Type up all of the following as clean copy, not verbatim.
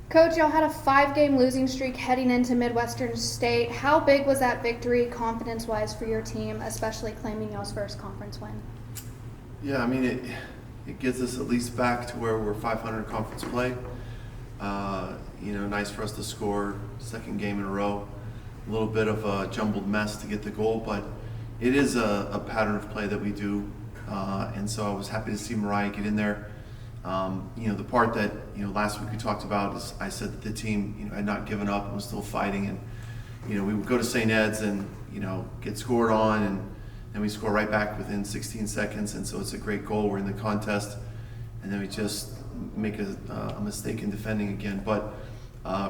Coach, y'all had a 5-game losing streak heading into Midwestern State. How big was that victory confidence-wise for your team, especially claiming y'all's first conference win? Yeah, I mean, it gets us at least back to where we're 500 conference play. Nice for us to score second game in a row. A little bit of a jumbled mess to get the goal, but it is a pattern of play that we do. And so I was happy to see Mariah get in there. The part that, last week we talked about is I said that the team, had not given up and was still fighting. And, we would go to St. Ed's and, get scored on, and then we score right back within 16 seconds. And so it's a great goal. We're in the contest. And then we just make a mistake in defending again. But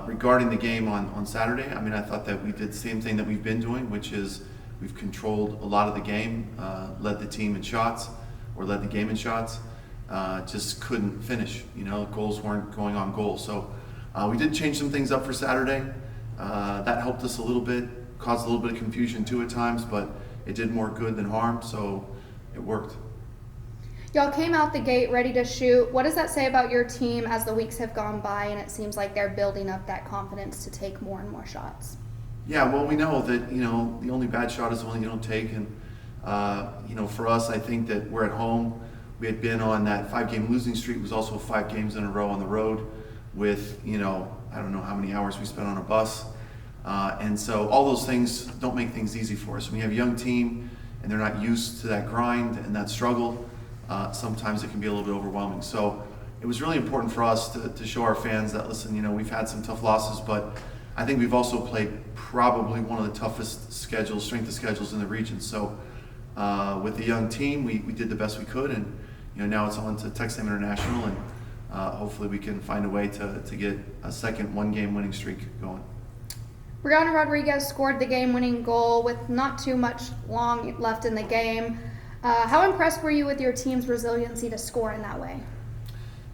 regarding the game on Saturday, I mean, I thought that we did the same thing that we've been doing, which is we've controlled a lot of the game, led the team in shots, or led the game in shots. Just couldn't finish. Goals weren't going on goal. So we did change some things up for Saturday. That helped us a little bit, caused a little bit of confusion too at times, but it did more good than harm, so it worked. Y'all came out the gate ready to shoot. What does that say about your team as the weeks have gone by and it seems like they're building up that confidence to take more and more shots? Yeah, well, we know that, the only bad shot is the one you don't take. And, for us, I think that we're at home. We had been on that 5-game losing streak. It was also 5 games in a row on the road with, I don't know how many hours we spent on a bus. And so all those things don't make things easy for us. When you have a young team and they're not used to that grind and that struggle, sometimes it can be a little bit overwhelming. So it was really important for us to show our fans that, listen, we've had some tough losses, but I think we've also played probably one of the toughest strength of schedules in the region. So with the young team, we did the best we could, and now it's on to Texas A&M International, and hopefully we can find a way to get a second 1-game winning streak going. Brianna Rodriguez scored the game-winning goal with not too much long left in the game. How impressed were you with your team's resiliency to score in that way?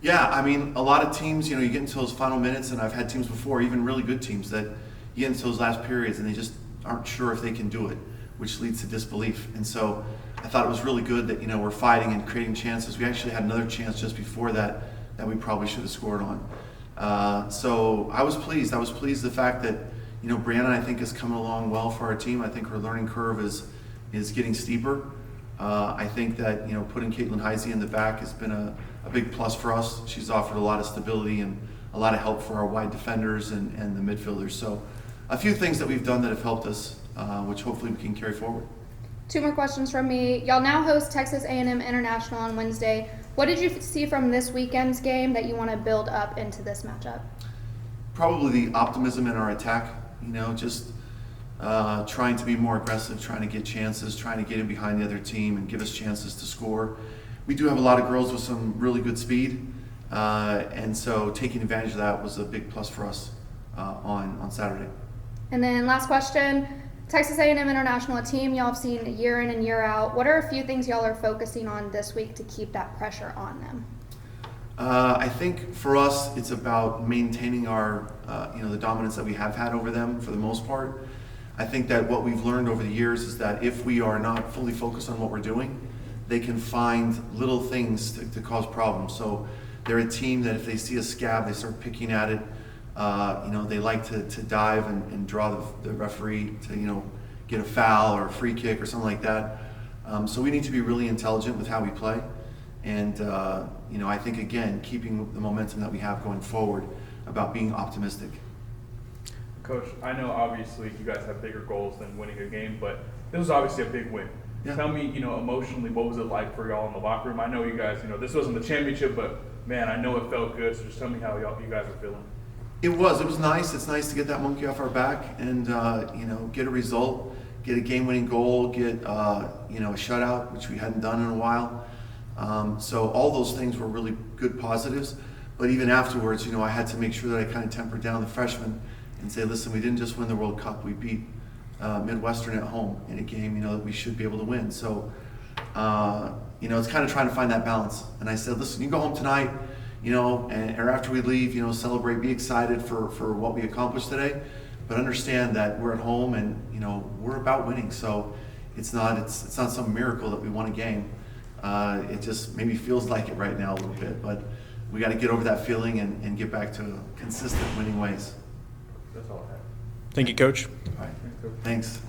Yeah, I mean, a lot of teams, you get into those final minutes, and I've had teams before, even really good teams, that you get into those last periods and they just aren't sure if they can do it, which leads to disbelief. And so I thought it was really good that, we're fighting and creating chances. We actually had another chance just before that we probably should have scored on. So I was pleased. I was pleased the fact that, Brianna, I think, is coming along well for our team. I think her learning curve is getting steeper. I think that, putting Caitlin Heisey in the back has been a big plus for us. She's offered a lot of stability and a lot of help for our wide defenders and the midfielders. So a few things that we've done that have helped us, which hopefully we can carry forward. 2 more questions from me. Y'all now host Texas A&M International on Wednesday. What did you see from this weekend's game that you want to build up into this matchup? Probably the optimism in our attack, just trying to be more aggressive, trying to get chances, trying to get in behind the other team and give us chances to score. We do have a lot of girls with some really good speed, and so taking advantage of that was a big plus for us on Saturday. And then last question, Texas A&M International, a team y'all have seen year in and year out. What are a few things y'all are focusing on this week to keep that pressure on them? I think for us, it's about maintaining our, the dominance that we have had over them for the most part. I think that what we've learned over the years is that if we are not fully focused on what we're doing, they can find little things to cause problems. So they're a team that if they see a scab, they start picking at it. They like to dive and draw the referee to, get a foul or a free kick or something like that. So we need to be really intelligent with how we play. And, I think, again, keeping the momentum that we have going forward about being optimistic. Coach, I know obviously you guys have bigger goals than winning a game, but this was obviously a big win. Yeah. Tell me, emotionally, what was it like for y'all in the locker room? I know you guys, this wasn't the championship, but man, I know it felt good. So just tell me how you guys are feeling. It was nice. It's nice to get that monkey off our back and, get a result, get a game-winning goal, get, a shutout, which we hadn't done in a while. So all those things were really good positives. But even afterwards, I had to make sure that I kind of tempered down the freshmen and say, listen, we didn't just win the World Cup. We beat Midwestern at home in a game, that we should be able to win. So, it's kind of trying to find that balance. And I said, listen, you go home tonight, or after we leave, celebrate, be excited for what we accomplished today. But understand that we're at home and, we're about winning. So it's not some miracle that we won a game. It just maybe feels like it right now a little bit. But we got to get over that feeling and get back to consistent winning ways. That's all I have. Thank you, Coach. All right. Thanks.